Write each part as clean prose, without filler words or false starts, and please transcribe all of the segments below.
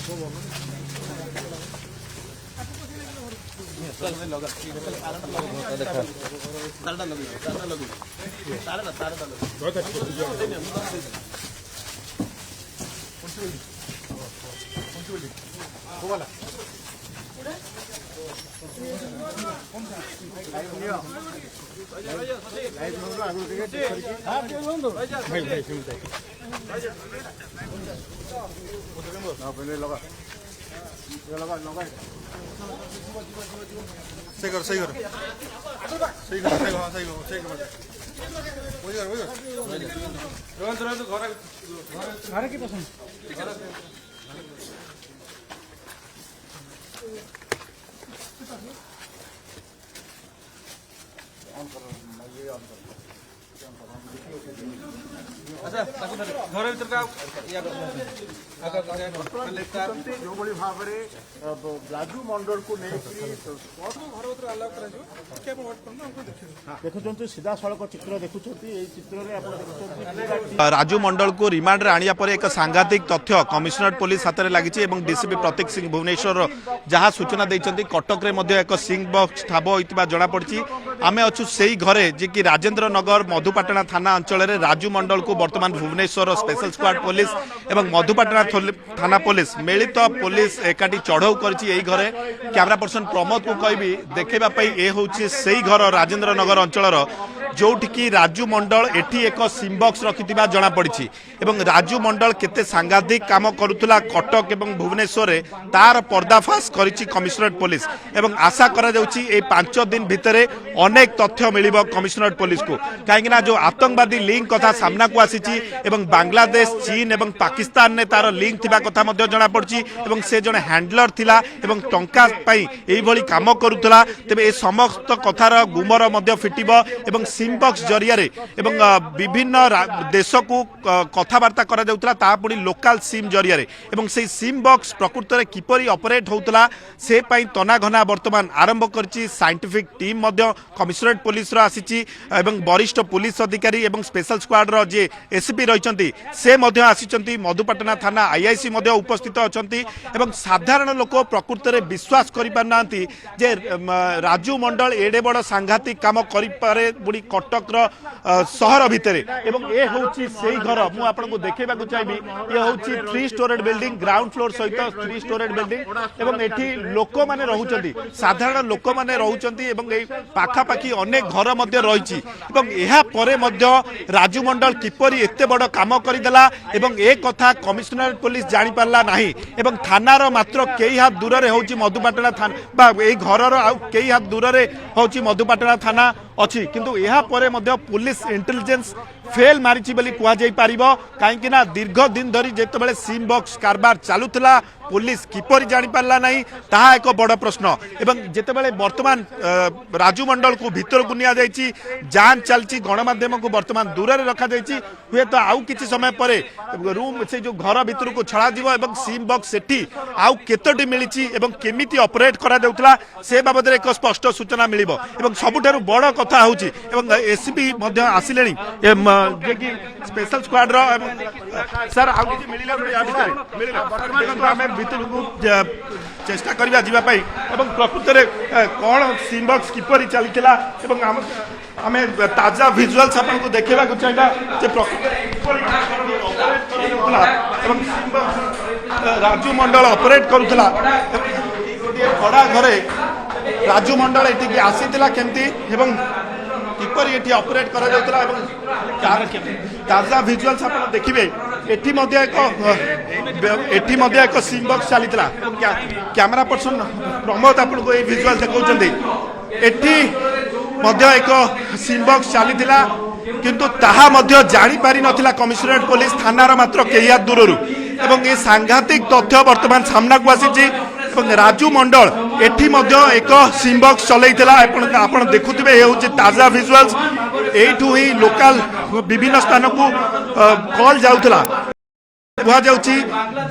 सही कर घर की पसंद अच्छा घर भर जो भाव में राजू मंडल को देखुं सीधा सड़क चित्र देखुं चित्र राजू मंडल को रिमांड आनिया पर एक सांघातिक तथ्य कमिशनरेट पुलिस हाथ में लगी डीसीपी प्रतीक सिंह भुवनेश्वर जहाँ सूचना देते कटक में एक सिंह बॉक्स ठाब होता जमापड़ी आम अच्छु से घरे जी कि राजेंद्र नगर मधुपाटना थाना अंचल में राजू मंडल को बर्तमान भुवनेश्वर स्पेशल स्क्वाड पुलिस एवं मधुपाटना थाना पुलिस मिलित पुलिस एकाठी चढ़ऊ करी घरे कैमरा पर्सन प्रमोद को कहबी देखेबाई ये हूँ से घर राजेंद्र नगर अंचल जोठिकी राजू मंडल एठी एक सिमबक्स रखि जना पड़ी एवं राजू मंडल केते सांघातिक काम करुला कटक एवं भुवनेश्वर तार पर्दाफाश करिछि कमिशनरेट पुलिस एवं आशा करा जाउछि ए 5 दिन भितरे अनेक तथ्य मिलिबो कमिशनरेट पुलिस को काहेकिना जो आतंकवादी लिंक कथा सामना को आसीछि एवं बांग्लादेश चीन एवं पाकिस्तान ने तार लिंक थिबा कथा मध्ये जना पड़छि एवं से जने हैंडलर थिला एवं टंका पई एई भली काम करुला तबे ए समस्त कथार गुमर मध्ये फिटिबो एवं सिमबक्स जरिया एवं विभिन्न देश को कथबार्ता करा जाउतला ता पुनी लोकल सिम जरिया एवं से सिम बक्स प्रकृत में किपरि ऑपरेट होउतला से पई तना घना वर्तमान आरंभ करछि साइंटिफिक टीम मध्ये कमिशनरेट पुलिस रो आसीछि एवं वरिष्ठ पुलिस अधिकारी एवं स्पेशल स्क्वाड रो जे एसपी रहिसंती से मध्ये आसीचंती मधुपाटना थाना आईआईसी मध्ये उपस्थित अछंती एवं साधारण लोक प्रकृत में विश्वास करि पारनांती जे राजू मंडल एडे बड़ सांघातिक काम करि पारे बुडी कटक सहर भितर एवं ये हूँ से घर मुझे आपको देखा चाहिए ये हूँ 3 स्टोरेड बिल्डिंग ग्राउंड फ्लोर सहित 3 स्टोरेड बिल्डिंग एवं एठी लोक मैंने रोचंती साधारण लोक मैंने रोचंती एवं पाखापाखि अनेक घर मध्य रही राजू मंडल किपरि एते बड़ काम करदेला एवं एक कथा कमिशनरेट पुलिस जानी पारला नाही एवं थानार मात्र कई हाथ दूर में हूँ मधुपाटना थाना घर कई हाथ दूर में हूँ मधुपाटना थाना अच्छी किंतु यह परे मध्य पुलिस इंटेलिजेंस फेल मारिछि बोली कुआ जाई पारिबो काहेकि ना दीर्घ दिन धरी जेतेबेले सिम बॉक्स कारबार चालुथला पुलिस किपरि जानी पारला नाही ताहा एक बड़ प्रश्न एवं जेतेबेले वर्तमान राजू मंडल को भीतर को निया जाइछि जांच चलछि गणमाध्यम को वर्तमान दूर रे रखा जाइछि हुए तो आउ किछि समय परे रूम से जो घर भीतर को छड़ा दिबो एवं सिम बॉक्स सेठी आउ केतोटी मिलिछि एवं केमिति ऑपरेट करा जाउतला से बाबद एक स्पष्ट सूचना मिलिबो एवं सबुठारु बड़ कथा होउछि एवं एसपी मध्ये आसिलेनी जे कि स्पेशल स्क्वाड रो सर आउ किछि मिलिला या भितर हमें भीतर को चेष्टा करबा जीवा पई एवं प्रकृत रे कोन सिम बॉक्स किपरि चलितला एवं हमें ताजा विजुअल्स आपन को देखेबा को चाहिदा जे प्रकृत एवं सिम बॉक्स राजू मंडल ऑपरेट करूतला बड़ा घरे राजू मंडल एठी आसीतला केमती एवं किपरि एठी ऑपरेट करा जाउतला एवं ताजा विजुअल्स आपन देखिबे एठी मध्ये एक सिम बॉक्स चलीतला कैमरा पर्सन प्रमोद आपन को ए विजुअल देखौचंदी एठी मध्ये एक सिम बॉक्स चलीतला किंतु ताहा मध्ये जानी पारि नथिला कमिशनरेट पुलिस थानार मात्र केया दूररु एवं ए सांघातिक तथ्य वर्तमान सामना को आसीछि राजू मंडल एठी मध्ये एक सिम बॉक्स चलैतला आपण देखुथिबे हे होछि ताजा विजुअल्स एठू ही लोकल विभिन्न स्थान को कॉल जाउतला କୁହାଯାଉଛି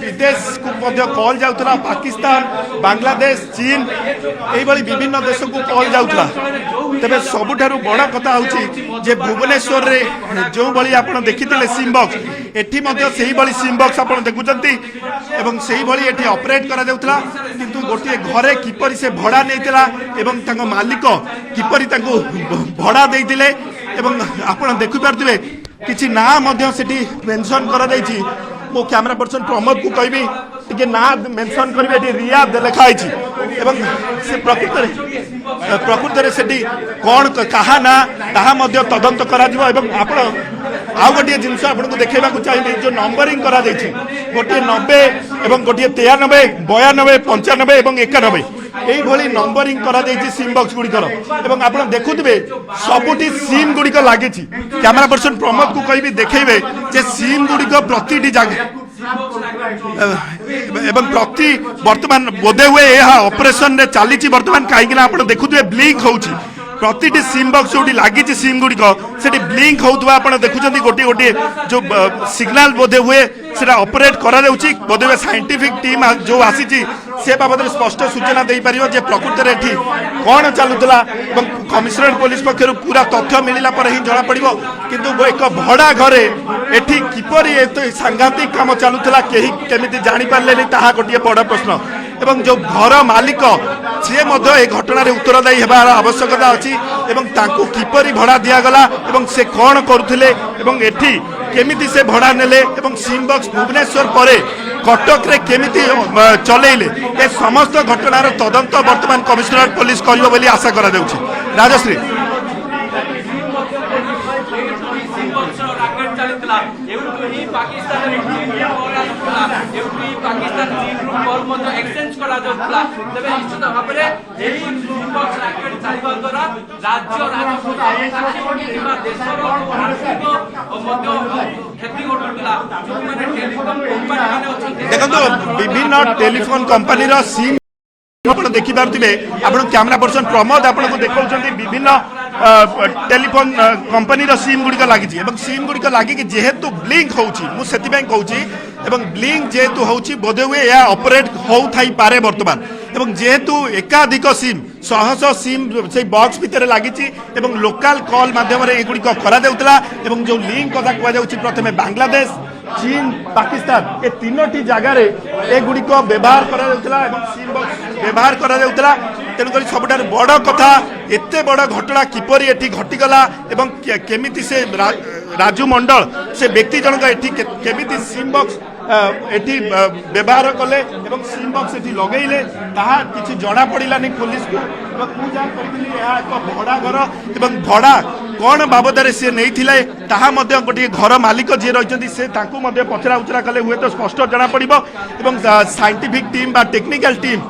ବିଦେଶକୁ ମଧ୍ୟ କଲ୍ ଯାଉଥିଲା, ପାକିସ୍ତାନ, ବାଂଲାଦେଶ, ଚୀନ ଏଇଭଳି ବିଭିନ୍ନ ଦେଶକୁ କଲ୍ ଯାଉଥିଲା। ତେବେ ସବୁଠାରୁ ବଡ଼ କଥା ହେଉଛି ଯେ ଭୁବନେଶ୍ୱରରେ ଯେଉଁଭଳି ଆପଣ ଦେଖିଥିଲେ ସିମ୍ ବକ୍ସ, ଏଠି ମଧ୍ୟ ସେଇଭଳି ସିମ୍ ବକ୍ସ ଆପଣ ଦେଖୁଛନ୍ତି ଏବଂ ସେଇଭଳି ଏଠି ଅପରେଟ୍ କରାଯାଉଥିଲା। କିନ୍ତୁ ଗୋଟିଏ ଘରେ କିପରି ସେ ଭଡ଼ା ନେଇଥିଲା ଏବଂ ତାଙ୍କ ମାଲିକ କିପରି ତାଙ୍କୁ ଭଡ଼ା ଦେଇଥିଲେ ଏବଂ ଆପଣ ଦେଖିପାରୁଥିବେ କିଛି ନାଁ ମଧ୍ୟ ସେଠି ମେନସନ୍ କରାଯାଇଛି। ମୁଁ କ୍ୟାମେରା ପର୍ସନ ପ୍ରମୋଦକୁ କହିବି ଟିକେ ନାଁ ମେନସନ୍ କରିବେ, ଏଠି ରିୟାଦ ଲେଖା ହେଇଛି ଏବଂ ସେ ପ୍ରକୃତରେ ସେଠି କ'ଣ କାହା ନାଁ ତାହା ମଧ୍ୟ ତଦନ୍ତ କରାଯିବ। ଏବଂ ଆପଣ ଆଉ ଗୋଟିଏ ଜିନିଷ ଆପଣଙ୍କୁ ଦେଖାଇବାକୁ ଚାହିଁବି, ଯେଉଁ ନମ୍ବରିଂ କରାଯାଇଛି ଗୋଟିଏ 90 ଏବଂ ଗୋଟିଏ 93, 92, 95 ଏବଂ 91 এইভাবে নম্বরিং করা যাইছে সিম বক্স গুড়িকর এবং আপনার দেখুথিবে সবুটি সিম গুড়িক লাগিছি। ক্যামেরা পর্সন প্রমোদ কু কইবি দেখাইবে যে সিম গুড়িক প্রতিটি জায়গা এবং প্রতি বর্তমান বোধে হুয়ে ଏହା অপারেশন রে চালিছি বর্তমান কাইকি না আপনার দেখুথিবে ব্লিঙ্ক হଉଛି। প্রতিটি সিম বক্স যেটি লাগিছে সিম গুড়িক সেটি ব্লিঙ্ক হউথিবা আপনার দেখুছেন গোটিয়ে গোটিয়ে যে সিগনাল বোধে হুয়ে সেটা অপরেট করা যাଉଛି। বোধে হুয়ে সাইন্টিফিক টিম যে আসিছি সে বাবদরে স্পষ্ট সূচনা দেইপারিব যে প্রকৃতরে এটি কোণ চালুলা এবং কমিশনারেট পুলিশ পক্ষর পুরা তথ্য মিলিলা পরে হি জনা পড়িব। কিন্তু এক ভড়া ঘরে এটি কিপরি এত সাংঘাতিক কাম চালুলা কেহি কেমিতি জানি পারলেনি তাহা গোটিয়ে বড় প্রশ্ন। এবং যে ঘর মালিক সে এই ঘটনার উত্তরদায়ী হবার আবশ্যকতা অছি এবং তাঁকু কিপরি ভড়া দিয়াগলা এবং সে কোণ করুলে এবং এটি কেমিতি সে ভড়া নেলে এবং সিম বক্স ভুবনেশ্বর পরে কটকরে কেমিতি চলাইলে এ সমস্ত ঘটনার তদন্ত বর্তমান কমিশনারেট পুলিশ করব বলে আশা করা যাচ্ছে। রাজশ্রী দেখুন বিভিন্ন টেলিফোন কোম্পানির সিম আপনার দেখিপারে আপনার ক্যামেরা পর্সন প্রমোদ আপনার দেখাচ্ছেন বিভিন্ন টেলিফোন কোম্পানির সিম গুড়িক লাগিছে এবং সিম গুড়িক লাগিকি যেহেতু ব্লিঙ্ক হচ্ছে মু সেপাই কৌছি এবং ব্লিঙ্ক যেহেতু হচ্ছে বোধে হুয়ে এ অপরেট হউথাইপারে বর্তমান এবং যেহেতু একাধিক সিম শহ শহ সিম সেই বক্স ভিতরে লাগিছি এবং লোকাল কল মাধ্যমে এগুড়িক করা যাউতলা এবং যে লিঙ্ক কথা কুযাচ্ছে প্রথমে বাংলাদেশ, চীন, পাকিস্তান এ তিনোটি জায়গায় এগুড়িক ব্যবহার করা যাউতলা এবং সিম বক্স ব্যবহার করা যাউতলা। তেণুকরি সবুঠার বড় কথা এতে বড় ঘটনা কিপরি এটি ঘটিগলা এবং কেমিতি সে রাজু মন্ডল সে ব্যক্তি জনক এটি কেমিতি সিম বক্স এটি ব্যবহার কলে এবং সিম বক্স এটি লগাইলে তাহা কিছু জনা পড়িলানি পুলিশকে। এবং মু যা কইলি ଏହା ଏକ ଭଡ଼ା ଘର ଏବଂ ଭଡ଼ା କ'ଣ ବାବଦରେ ସେ ନେଇଥିଲେ ତାହା ମଧ୍ୟ ଗୋଟିଏ ଘର ମାଲିକ ଯିଏ ରହିଛନ୍ତି ସେ ତାଙ୍କୁ ମଧ୍ୟ ପଚରା ଉଚରା କଲେ ହୁଏତ ସ୍ପଷ୍ଟ ଜଣାପଡ଼ିବ ଏବଂ ସାଇଣ୍ଟିଫିକ୍ ଟିମ୍ ବା ଟେକ୍ନିକାଲ ଟିମ୍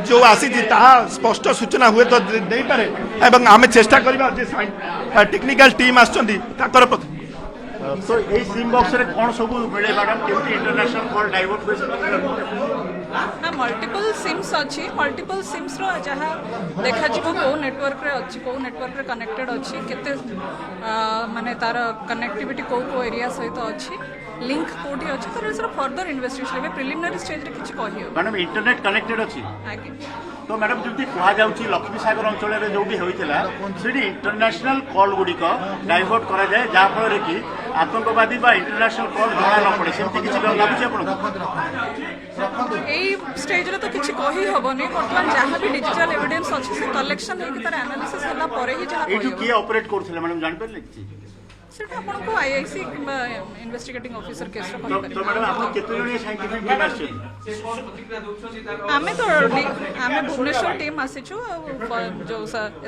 जो आसी ताहा स्पष्ट सूचना हुए तो दे पारे এবং আমি চেষ্টা করিবা যে টেকনিক্যাল টিম আসছন্তি তাকর তো এই সিম বক্সরে কোন সবু মিলে ম্যাডাম কেমতি ইন্টারন্যাশনাল কল ডাইভার্ট হইছে ना मल्टीपल सिम्स अच्छी मल्टीपल सिम्स रो जहाँ देखा जीवो को नेटवर्क रे अच्छी को नेटवर्क रे कनेक्टेड अच्छी केते माने तार कनेक्टिविटी को एरिया सहित अच्छी लिंक कोठी अच्छी तर इसर फर्दर इन्वेस्टिगेशन रे प्रिलिमिनरी स्टेज रे किछ कहियो। मैडम इंटरनेट कनेक्टेड अच्छी आगे तो मैडम जमी कह जाऊँगी लक्ष्मी सागर अंचल जो होता से इंटरनेशनल कल गुड़िक डाइवर्ट करा जाए जहाँफल कि आतंकवादी इंटरनेशनल कल जमा न पड़े सेमती किसी लगुच এই স্টেজ রে তো কিছু কহি হবনি বর্তমান যাহা भी डिजिटल एविडेंस अछि से कलेक्शन हे कि तार एनालिसिस होला परे ही जाना एटू के ऑपरेट करथिले मैडम जान परले सेटा आपन को आईआईसी किबा इन्वेस्टिगेटिंग ऑफिसर केस रे कहि तो मैडम आप केते जणी साइंटिफिक टीम आछे आमे तो आमे भुवनेश्वर टीम आसीछु जो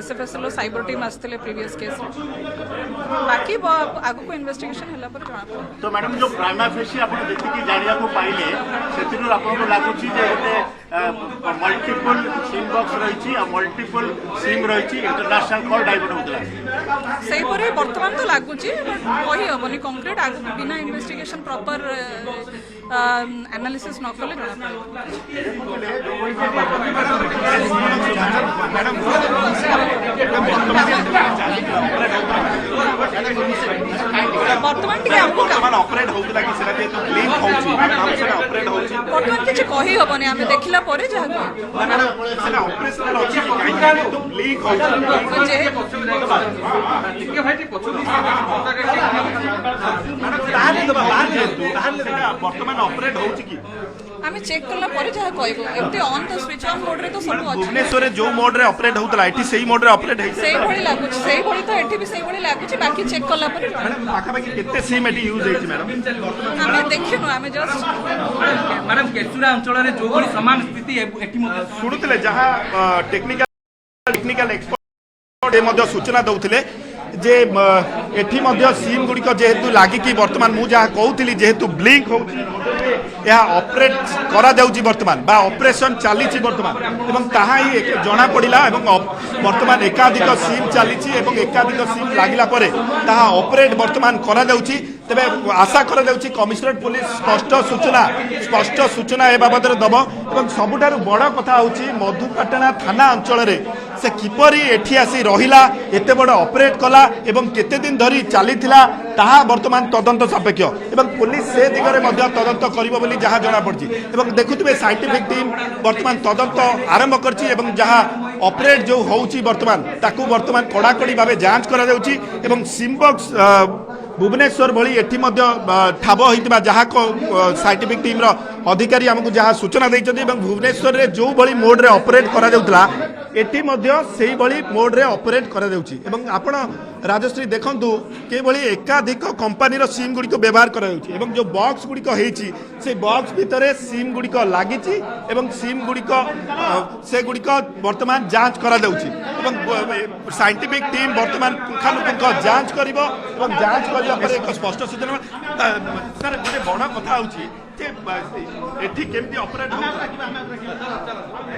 एसएफएस लो साइबर टीम आस्तले प्रीवियस केस रे बाकी आगु को इन्वेस्टिगेशन होला पर जाना पड़ो। तो मैडम जो प्राइमा फेसी आपण जेति की जानिया को पाइले सेतिनु आपण को लागुची जे गोटे मल्टीपल सिम बॉक्स रहिछि आ मल्टीपल सिम रहिछि इंटरनेशनल कॉल डाइवर्ट होतला सही परे वर्तमान तो लागुची कहि हबनी कंक्रीट आगु बिना इन्वेस्टिगेशन प्रॉपर एनालिसिस न कले जाना पड़ो। ବର୍ତ୍ତମାନ ଟିକେ ଆମକୁ ବର୍ତ୍ତମାନ ଅପରେଟ୍ ହଉଥିଲା କି ସେଟା ଯେହେତୁ ବ୍ଲିଙ୍କ୍ ହଉଛି ସେଟା ଅପରେଟ୍ ହଉଛି ବର୍ତ୍ତମାନ କିଛି କହି ହବନି ଆମେ ଦେଖିଲା ପରେ ଯାହା ସେଟା ଅପରେସନାଲ ଅଛି ଯେହେତୁ ବ୍ଲିଙ୍କ୍ ହଉଛି ଯେହେତୁ ବର୍ତ୍ତମାନ ଅପରେଟ୍ ହଉଛି କି ଆମେ ଚେକ୍ କଲା ପରେ ଯାହା କହିବୁ ଏମିତି ଅନ୍ ଦ ସ୍ୱିଚ୍ ଅନ୍ ମୋଡରେ ତ ସବୁ ଅଛି ଭୁବନେଶ୍ୱରରେ ଯୋଉ ମୋଡରେ ଅପରେଟ୍ ହଉଥିଲା ଏଠି ସେଇ ମୋଡରେ ଅପରେଟ୍ ହେଇଛି ସେଇଭଳି ଲାଗୁଛି ସେଇଭଳି ତ ଏଠି ବି ସେଇଭଳି ଲାଗୁଛି ବାକି ଚେକ୍ କଲା ପରେ ପାଖାପାଖି କେତେ ସିମ୍ ଏଠି ୟୁଜ୍ ହେଇଛି ମ୍ୟାଡମ୍ ଆମେ ଦେଖିନୁ ଆମେ ଜଷ୍ଟ ମ୍ୟାଡାମ କେଶୁରା ଅଞ୍ଚଳରେ ଯୋଉଭଳି ସମାନ ସ୍ଥିତି ଏଠି ମଧ୍ୟ ଶୁଣୁଥିଲେ ଯାହା ଟେକ୍ନିକାଲ ଏକ୍ସପର୍ଟ ଏ ମଧ୍ୟ ସୂଚନା ଦଉଥିଲେ ଯେ ଏଠି ମଧ୍ୟ ସିମ୍ ଗୁଡ଼ିକ ଯେହେତୁ ଲାଗିକି ବର୍ତ୍ତମାନ ମୁଁ ଯାହା କହୁଥିଲି ଯେହେତୁ ବ୍ଲିଙ୍କ୍ ହଉଛି ଏହା ଅପରେଟ୍ କରାଯାଉଛି ବର୍ତ୍ତମାନ ବା ଅପରେସନ୍ ଚାଲିଛି ବର୍ତ୍ତମାନ ଏବଂ ତାହା ହିଁ ଜଣାପଡ଼ିଲା ଏବଂ ବର୍ତ୍ତମାନ ଏକାଧିକ ସିମ୍ ଚାଲିଛି ଏବଂ ଏକାଧିକ ସିମ୍ ଲାଗିଲା ପରେ ତାହା ଅପରେଟ୍ ବର୍ତ୍ତମାନ କରାଯାଉଛି ତେବେ ଆଶା କରାଯାଉଛି କମିଶନରେଟ୍ ପୁଲିସ ସ୍ପଷ୍ଟ ସୂଚନା ଏ ବାବଦରେ ଦେବ ଏବଂ ସବୁଠାରୁ ବଡ଼ କଥା ହେଉଛି ମଧୁପାଟଣା ଥାନା ଅଞ୍ଚଳରେ ସେ କିପରି ଏଠି ଆସି ରହିଲା ଏତେ ବଡ଼ ଅପରେଟ୍ କଲା ଏବଂ କେତେ ଦିନ ଧରି ଚାଲିଥିଲା ତାହା ବର୍ତ୍ତମାନ ତଦନ୍ତ ସାପେକ୍ଷ ଏବଂ ପୁଲିସ ସେ ଦିଗରେ ମଧ୍ୟ ତଦନ୍ତ କରିବ ବୋଲି ଯାହା ଜଣାପଡ଼ିଛି ଏବଂ ଦେଖୁଥିବେ ସାଇଣ୍ଟିଫିକ୍ ଟିମ୍ ବର୍ତ୍ତମାନ ତଦନ୍ତ ଆରମ୍ଭ କରିଛି ଏବଂ ଯାହା ଅପରେଟ୍ ଯେଉଁ ହେଉଛି ବର୍ତ୍ତମାନ ତାକୁ ବର୍ତ୍ତମାନ କଡ଼ାକଡ଼ି ଭାବେ ଯାଞ୍ଚ କରାଯାଉଛି ଏବଂ ସିମ୍ବକ୍ସ भुवनेश्वर भली एठी मध्य ठाब होइतिबा जहा को साइंटिफिक टीम रो अधिकारी हमकु जहा सूचना दैछथि एवं भुवनेश्वर रे जो भली मोड रे ऑपरेट करा जाउतला एठी मध्य सेही भली मोड रे ऑपरेट करा जाउछि एवं आपण राजश्री देखंतु के भली एकाधिक कंपनी रो सिम गुडी को व्यवहार करा जाउछि एवं जो बॉक्स गुडी को हेछि से बॉक्स भितरे सिम गुडी को लागिछि एवं सिम गुडी को से गुडी को वर्तमान जांच करा जाउछि एवं साइंटिफिक टीम वर्तमान पुंखानुपुंख जांच करिवो एवं जांच करिया पर एक स्पष्ट सूचना सर गोटे बड़ कथा होछि जे एठी केमती ऑपरेट हो